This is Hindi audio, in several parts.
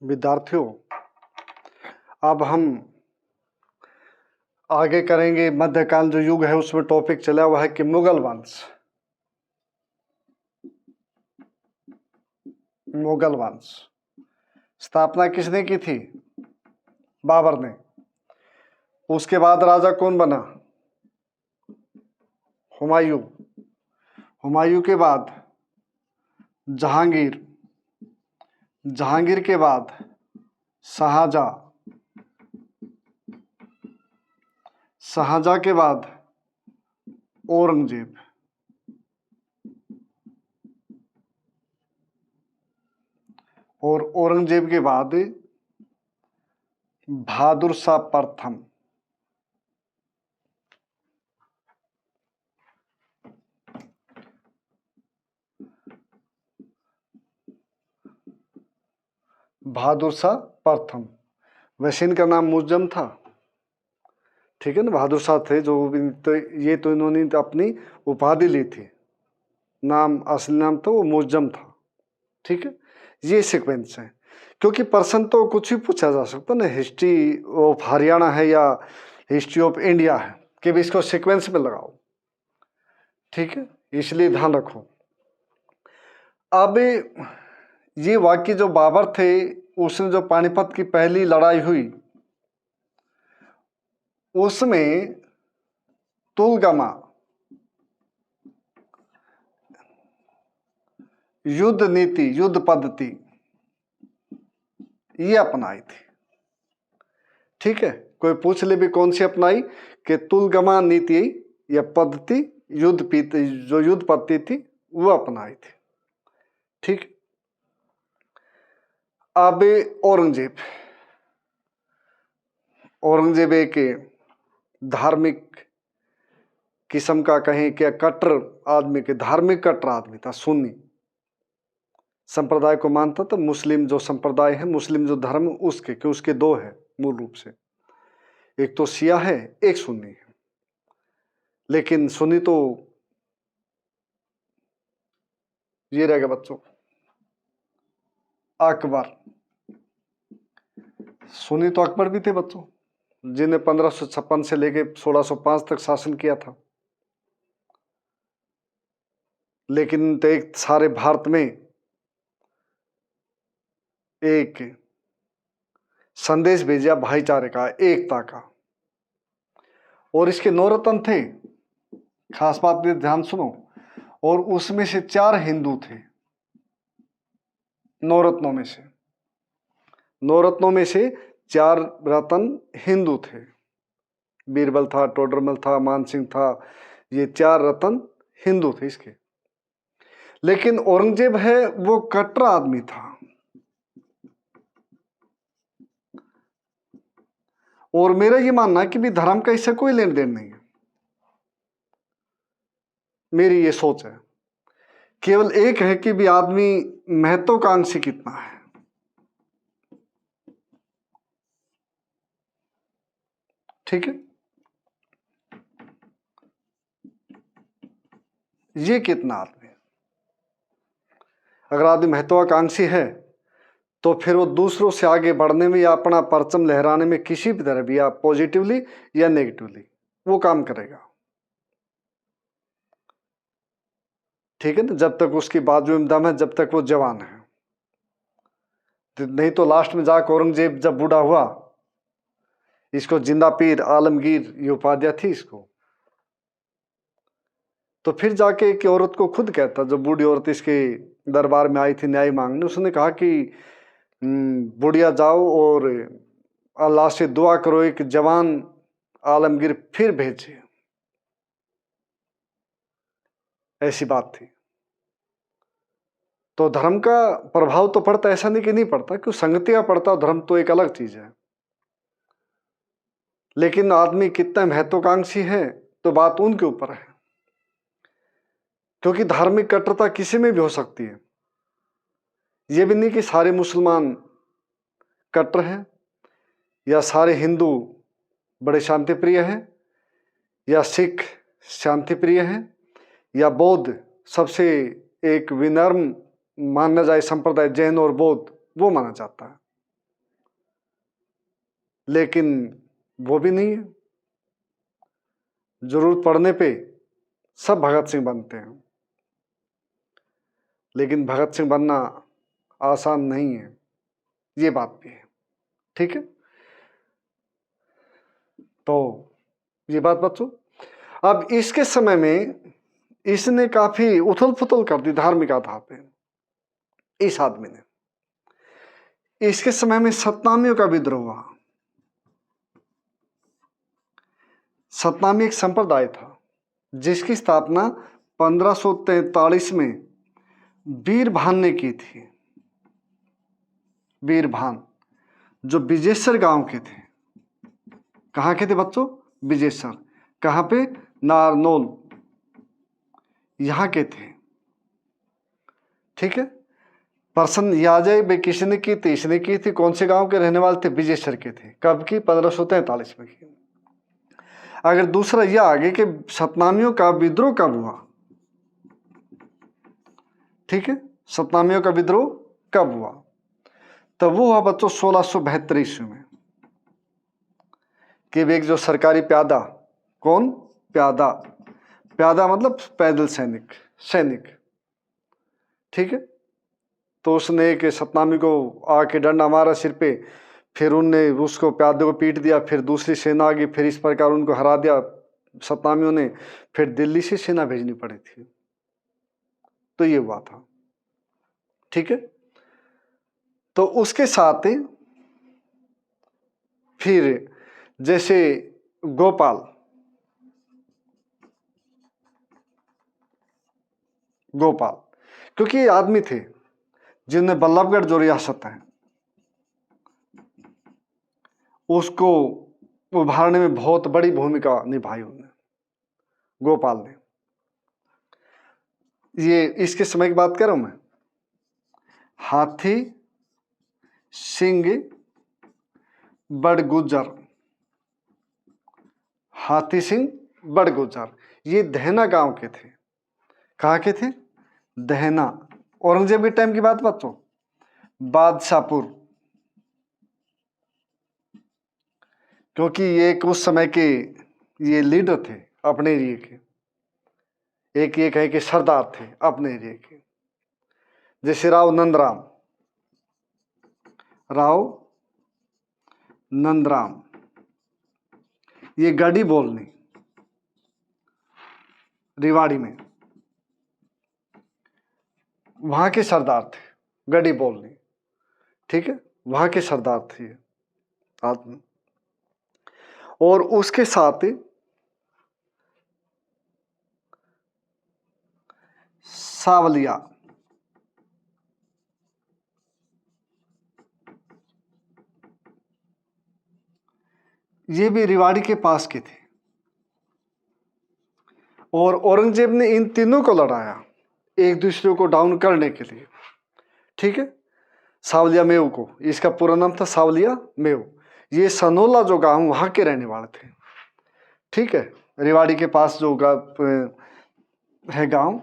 विद्यार्थियों, अब हम आगे करेंगे मध्यकाल जो युग है उसमें टॉपिक चला हुआ है कि मुगल वंश। मुगल वंश स्थापना किसने की थी? बाबर ने। उसके बाद राजा कौन बना? हुमायूं। हुमायूं के बाद जहांगीर। जहांगीर के बाद शाहजहां। शाहजहां के बाद औरंगजेब। और औरंगजेब के बाद बहादुर शाह प्रथम। बहादुर शाह प्रथम। वैसे इनका नाम मुअज्जम था, ठीक है ना। बहादुर शाह थे जो तो ये तो इन्होंने तो अपनी उपाधि ली थी, नाम असली नाम तो वो मुअज्जम था, ठीक है। ये सीक्वेंस है, क्योंकि प्रश्न तो कुछ भी पूछा जा सकता ना, हिस्ट्री ऑफ हरियाणा है या हिस्ट्री ऑफ इंडिया है, कि भी इसको सीक्वेंस में लगाओ, ठीक है, इसलिए ध्यान रखो। अब ये वाक्य जो बाबर थे उसने जो पानीपत की पहली लड़ाई हुई उसमें तुलगमा युद्ध नीति, युद्ध पद्धति ये अपनाई थी, ठीक है। कोई पूछ ले भी कौन सी अपनाई, कि तुलगमा नीति या पद्धति, जो युद्ध पद्धति थी वो अपनाई थी, ठीक। अब औरंगजेब। औरंगजेब एक धार्मिक किस्म का कहें क्या कट्टर आदमी के, धार्मिक कट्टर आदमी था, सुन्नी संप्रदाय को मानता था। मुस्लिम जो संप्रदाय है, मुस्लिम जो धर्म उसके कि उसके दो है मूल रूप से, एक तो शिया है एक सुन्नी है। लेकिन सुन्नी तो ये रहेगा बच्चों अकबर। सुन्नी तो अकबर भी थे बच्चों, जिन्हें 1556 से लेके 1605 तक शासन किया था। लेकिन तो एक सारे भारत में एक संदेश भेजा भाईचारे का, एकता का। और इसके 9 रत्न थे, खास बात ये ध्यान सुनो, और उसमें से 4 हिंदू थे। 9 रत्नों में से 9 रत्नों में से 4 रत्न हिंदू थे। बीरबल था, टोडरमल था, मानसिंह था, ये 4 रत्न हिंदू थे इसके। लेकिन औरंगजेब है वो कट्टर आदमी था, और मेरा ये मानना है कि भी धर्म का इससे कोई लेन देन नहीं है। मेरी ये सोच है, केवल एक है कि भी आदमी महत्वाकांक्षी कितना है, ठीक है। ये कितना आदमी, अगर आदमी महत्वाकांक्षी है तो फिर वो दूसरों से आगे बढ़ने में या अपना परचम लहराने में किसी भी तरह भी, या पॉजिटिवली या नेगेटिवली, वो काम करेगा, ठीक है ना। जब तक उसकी बाजू में दम है, जब तक वो जवान है। नहीं तो लास्ट में जाकर औरंगजेब जब बूढ़ा हुआ, इसको जिंदा पीर आलमगीर ये उपाधि थी इसको, तो फिर जाके एक औरत को खुद कहता, जो बूढ़ी औरत इसके दरबार में आई थी न्याय मांगने, उसने कहा कि बुढ़िया जाओ और अल्लाह से दुआ करो एक जवान आलमगीर फिर भेजे। ऐसी बात थी। तो धर्म का प्रभाव तो पड़ता, ऐसा नहीं कि नहीं पड़ता, क्यों संगति का पड़ता, धर्म तो एक अलग चीज है। लेकिन आदमी कितना महत्वाकांक्षी है तो बात उनके ऊपर है, क्योंकि धार्मिक कट्टरता किसी में भी हो सकती है। ये भी नहीं कि सारे मुसलमान कट्टर हैं, या सारे हिंदू बड़े शांति प्रिय हैं, या सिख शांति प्रिय हैं, या बौद्ध सबसे एक विनम्र माना जाए संप्रदाय, जैन और बौद्ध वो माना जाता है। लेकिन वो भी नहीं है। जरूरत पड़ने पे सब भगत सिंह बनते हैं, लेकिन भगत सिंह बनना आसान नहीं है, ये बात भी है। ठीक है, तो ये बात बच्चों। अब इसके समय में इसने काफी उथल पुथल कर दी धार्मिक आधार पे, इस आदमी ने। इसके समय में सतनामियों का विद्रोह हुआ। सतनामी एक संप्रदाय था जिसकी स्थापना 1543 में वीरभान ने की थी। वीरभान जो विजेश्वर गांव के थे। कहाँ के थे बच्चों? विजेश्वर। कहाँ पे? नारनौल, यहाँ के थे। ठीक है, प्रश्न ये आ जाए भाई किसने की थी? इसने की थी। कौन से गांव के रहने वाले थे? विजेश्वर के थे। कब की? 1543 में की। अगर दूसरा यह आगे कि सतनामियों का विद्रोह कब हुआ? ठीक है, सतनामियों का विद्रोह कब हुआ? तब वो हुआ बच्चों 1672 ईस्वी में। कि एक जो सरकारी प्यादा, कौन? प्यादा। प्यादा मतलब पैदल सैनिक, सैनिक। ठीक है, तो उसने एक सतनामी को आके डंडा मारा सिर पे, फिर उनने उसको प्यादे को पीट दिया, फिर दूसरी सेना आ गई, फिर इस प्रकार उनको हरा दिया सतनामियों ने। फिर दिल्ली से सेना भेजनी पड़ी थी। तो ये हुआ था। ठीक है, तो उसके साथ फिर जैसे गोपाल, गोपाल क्योंकि ये आदमी थे जिन्हें बल्लभगढ़ जो रियासत है उसको उभारने में बहुत बड़ी भूमिका निभाई उन्होंने, गोपाल ने। ये इसके समय की बात कर रहा हूं मैं। हाथी सिंह बड़गुजर, हाथी सिंह बड़गुजर, ये दहना गांव के थे। कहाँ के थे? दहना। औरंगजेब के टाइम की बात बच्चों, बादशाहपुर, क्योंकि ये एक उस समय के ये लीडर थे अपने एरिए के, एक ये कहे कि सरदार थे अपने एरिए के। जैसे राव नंदराम, राव नंदराम, ये गढ़ी बोलनी रिवाड़ी में, वहां के सरदार थे, गढ़ी बोलनी। ठीक है, वहां के सरदार थे आदमी। और उसके साथ सावलिया, ये भी रिवाड़ी के पास के थे। और औरंगजेब ने इन तीनों को लड़ाया एक दूसरे को डाउन करने के लिए। ठीक है, सावलिया मेव को, इसका पूरा नाम था सावलिया मेव। ये सनोला जो गांव वहां के रहने वाले थे। ठीक है, रिवाड़ी के पास जो है गांव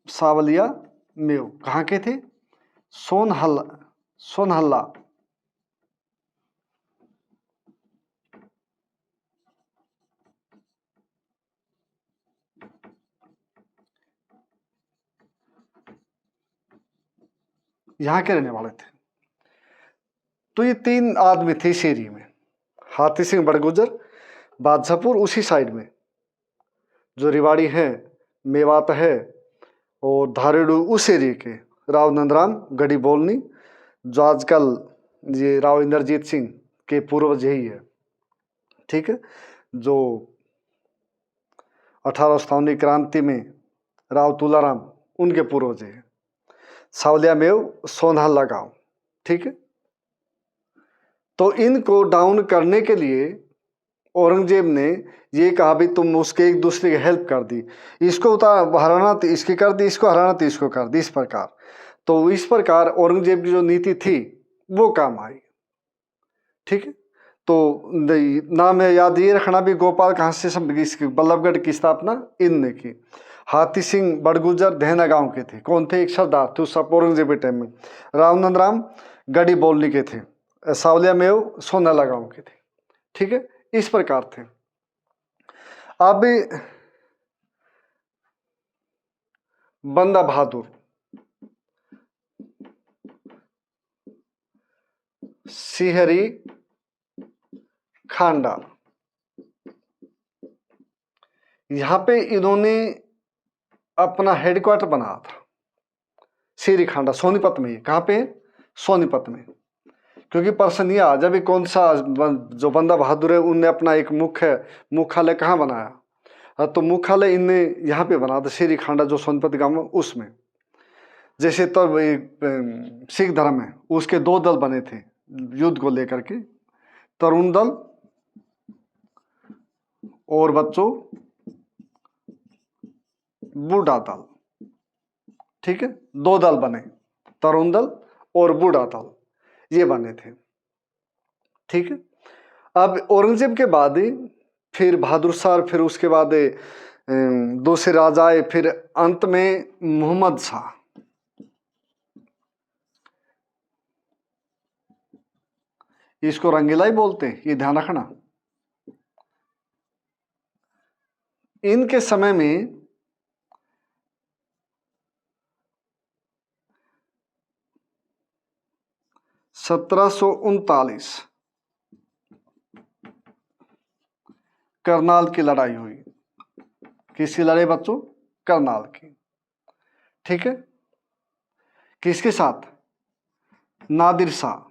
सावलिया मेव, कहाँ के थे? सोनहल्ला, सोनहल्ला। यहाँ के रहने वाले थे। तो ये तीन आदमी थे इस एरिया में। हाथी सिंह बड़गुजर, बादशाहपुर उसी साइड में जो रिवाड़ी है, मेवात है, और धारेडू उस एरिया के। राव नंदराम गढ़ी बोलनी, जो आजकल ये राव इंद्रजीत सिंह के पूर्वज यही है। ठीक है, जो 1857 क्रांति में राव तुलाराम उनके पूर्वज है। सावलिया मेव, सोनहल्ला गांव। ठीक है, तो इनको डाउन करने के लिए औरंगजेब ने ये कहा भी तुम उसके एक दूसरे की हेल्प कर दी, इसको हराना तो इसकी कर दी, इसको हराना तो इसको कर दी, इस प्रकार। तो इस प्रकार औरंगजेब की जो नीति थी वो काम आई। ठीक है, तो नाम है याद ये रखना भी, गोपाल कहाँ से बल्लभगढ़ की स्थापना इनने की। हाथी सिंह बड़गुजर दहना गांव के थे। कौन थे? एक सरदार थे उस औरंगजेब के टाइम में। राव नंदराम गढ़ी बोलनी के थे, सावलिया में सोनाला गांव के थे। ठीक है, इस प्रकार थे। अब बंदा बहादुर सिहरी खांडा, यहां पे इन्होंने अपना हेडक्वार्टर बनाया था। सिहरी खांडा सोनीपत में। कहां पे? सोनीपत में। क्योंकि प्रश्न यह आ जब कौन सा जो बंदा बहादुर है उनने अपना एक मुख्यालय कहाँ बनाया, तो मुख्यालय इनने यहाँ पे बना था, सिहरी खांडा जो सोनीपत गांव में, उसमें। जैसे तब सिख धर्म है, उसके दो दल बने थे युद्ध को लेकर के, तरुण दल और बच्चों बूढ़ा दल। ठीक है, दो दल बने, तरुण दल और बूढ़ा दल, ये बने थे। ठीक है, अब औरंगजेब के बाद फिर बहादुर शाह, फिर उसके बाद दूसरे राजा आए, फिर अंत में मोहम्मद शाह। इसको रंगीला ही बोलते हैं, ये ध्यान रखना। इनके समय में 1739 करनाल की लड़ाई हुई। किसकी लड़ाई बच्चों? करनाल की। ठीक है, किसके साथ? नादिर शाह,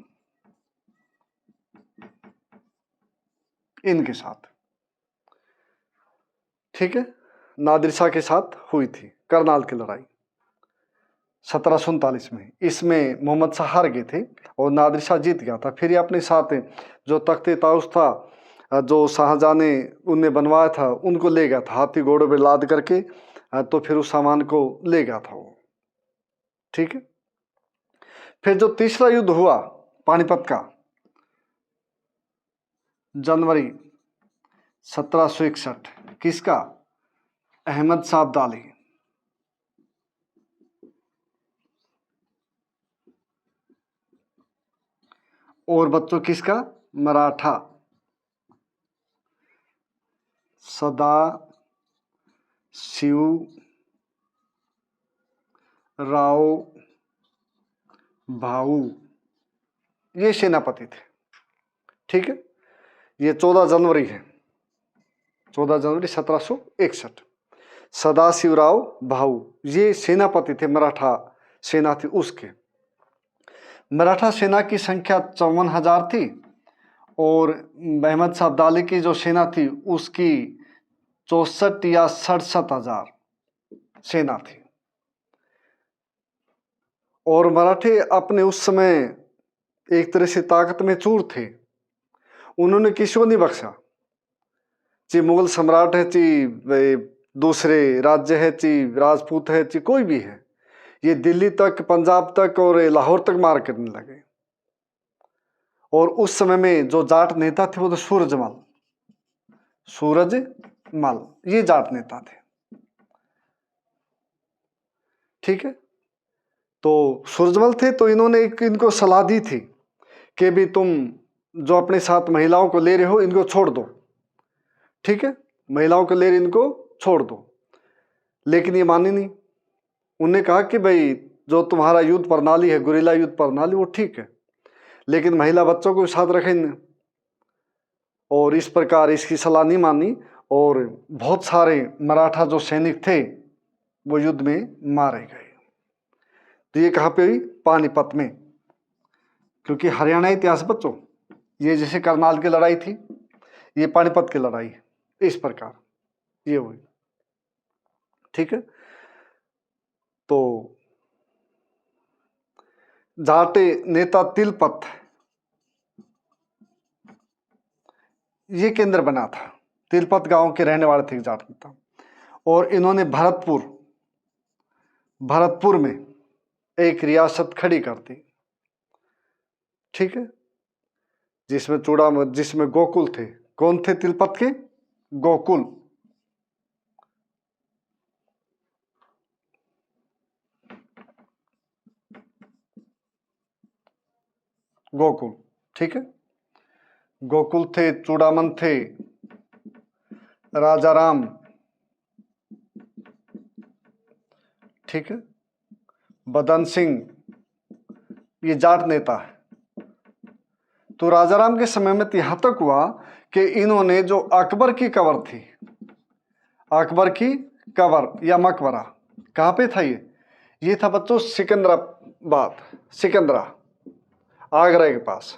इनके साथ। ठीक है, नादिर शाह के साथ हुई थी करनाल की लड़ाई 1739 में। इसमें मोहम्मद शाह हार गए थे और नादिर शाह जीत गया था। फिर ये अपने साथ जो तख्ते ताउस था, जो शाहजहां ने उनने बनवाया था, उनको ले गया था हाथी घोड़ों पे लाद करके, तो फिर उस सामान को ले गया था वो। ठीक है, फिर जो तीसरा युद्ध हुआ पानीपत का, जनवरी 1761, किसका? अहमद शाह अब्दाली। और बच्चों किसका? मराठा सदा शिव राव भाऊ, ये सेनापति थे। ठीक है, ये 14 जनवरी है, 14 जनवरी 1761। सदाशिवराव भाऊ ये सेनापति थे, मराठा सेना थी उसके। मराठा सेना की संख्या 54,000 थी और अहमद शाह अब्दाली की जो सेना थी उसकी 64 या 67,000 सेना थी। और मराठे अपने उस समय एक तरह से ताकत में चूर थे, उन्होंने किसी को नहीं बख्शा, चाहे मुगल सम्राट है, चाहे दूसरे राज्य है, चाहे राजपूत है, चाहे कोई भी है, ये दिल्ली तक, पंजाब तक और लाहौर तक मार करने लगे। और उस समय में जो जाट नेता थे वो तो सूरजमल, ये जाट नेता थे। ठीक है, तो सूरजमल थे, तो इन्होंने इनको सलाह दी थी कि भी तुम जो अपने साथ महिलाओं को ले रहे हो इनको छोड़ दो। ठीक है, महिलाओं को ले रहे इनको छोड़ दो, लेकिन ये मानी नहीं। उन्होंने कहा कि भाई जो तुम्हारा युद्ध प्रणाली है, गुरिल्ला युद्ध प्रणाली, वो ठीक है, लेकिन महिला बच्चों को साथ रखें। और इस प्रकार इसकी सलाह नहीं मानी और बहुत सारे मराठा जो सैनिक थे वो युद्ध में मारे गए। तो ये कहाँ पे हुई? पानीपत में। क्योंकि हरियाणा इतिहास बच्चों, ये जैसे करनाल की लड़ाई थी, ये पानीपत की लड़ाई, इस प्रकार ये हुई। ठीक है, तो जाटे नेता तिलपत ये केंद्र बना था, तिलपत गांव के रहने वाले थे जाट नेता, और इन्होंने भरतपुर में एक रियासत खड़ी कर दी। ठीक है, जिसमें गोकुल थे। कौन थे तिलपत के? गोकुल। गोकुल। ठीक है। गोकुल थे, चूड़ामन थे, राजा राम, ठीक है, बदन सिंह, ये जाट नेता है। तो राजा राम के समय में यहां तक हुआ कि इन्होंने जो अकबर की कबर थी, अकबर की कबर या मकबरा कहां पे था ये था बच्चों सिकंदराबाद, सिकंदरा, आगरा के पास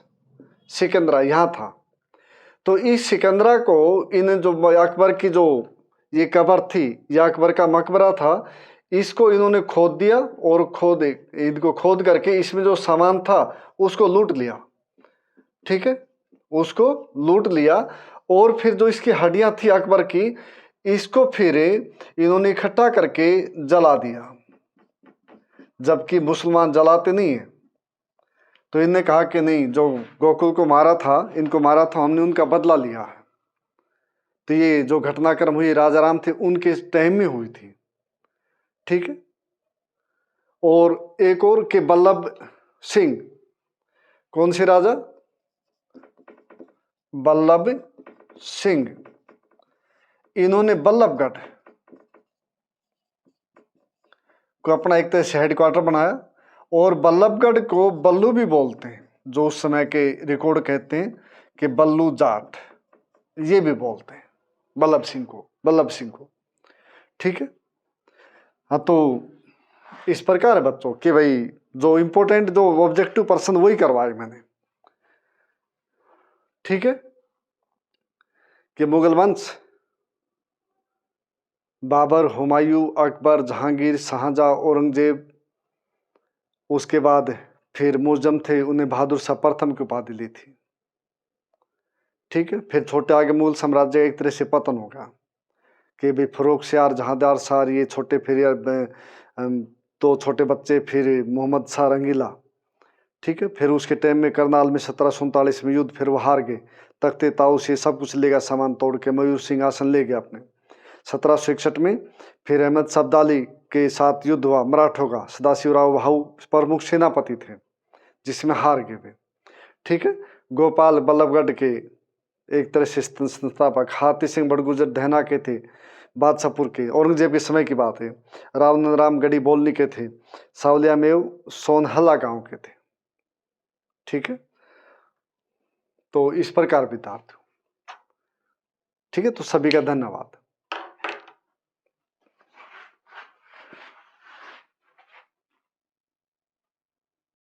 सिकंदरा यहां था। तो इस सिकंदरा को इन जो अकबर की जो ये कबर थी या अकबर का मकबरा था, इसको इन्होंने खोद दिया और इनको खोद करके इसमें जो सामान था उसको लूट लिया, ठीक है, उसको लूट लिया। और फिर जो इसकी हड्डियां थी अकबर की, इसको फिर इन्होंने इकट्ठा करके जला दिया, जबकि मुसलमान जलाते नहीं है। तो इनने कहा कि नहीं, जो गोकुल को मारा था, इनको मारा था, हमने उनका बदला लिया है। तो ये जो घटनाक्रम हुई राजा राम थे उनके टाइम में हुई थी, ठीक है। और एक और के बल्लभ सिंह, कौन से राजा? बल्लभ सिंह। इन्होंने बल्लभगढ़ को अपना एक तरह से हेडक्वार्टर बनाया, और बल्लभगढ़ को बल्लू भी बोलते हैं, जो उस समय के रिकॉर्ड कहते हैं कि बल्लू जाट, ये भी बोलते हैं बल्लभ सिंह को, ठीक है। हाँ, तो इस प्रकार है बच्चों कि भाई जो इंपॉर्टेंट जो ऑब्जेक्टिव पर्सन वही करवाए मैंने, ठीक है। कि मुगल वंश, बाबर, हुमायूं, अकबर, जहांगीर, शाहजहां, औरंगजेब, उसके बाद फिर मुअज्जम थे, उन्हें बहादुर शाह प्रथम की उपाधि ली थी, ठीक है। फिर छोटे आगे मुगल साम्राज्य एक तरह से पतन होगा कि भाई फर्रुखसियार, जहांदार शाह, ये छोटे, फिर दो छोटे बच्चे, फिर मोहम्मद शाह रंगीला, ठीक है। फिर उसके टाइम में करनाल में 1747 में युद्ध, फिर वो हार गए, तख्ते ताऊस ये सब कुछ ले गया, सामान तोड़ के मयूर सिंहासन ले गया अपने। 1761 में फिर अहमद शाह अब्दाली के साथ युद्ध हुआ मराठों का, सदाशिवराव भाऊ प्रमुख सेनापति थे, जिसमें हार गए वे, ठीक है। गोपाल बल्लभगढ़ के एक तरह से संस्थापक, हाथी सिंह बड़गुजर धैना के थे, बादशाहपुर के, औरंगजेब के समय की बात है। राम गढ़ी बोलनी के थे, सावलिया मेव सोनहला गांव के थे, ठीक है। तो इस प्रकार विद्यार्थी, ठीक है। तो सभी का धन्यवाद।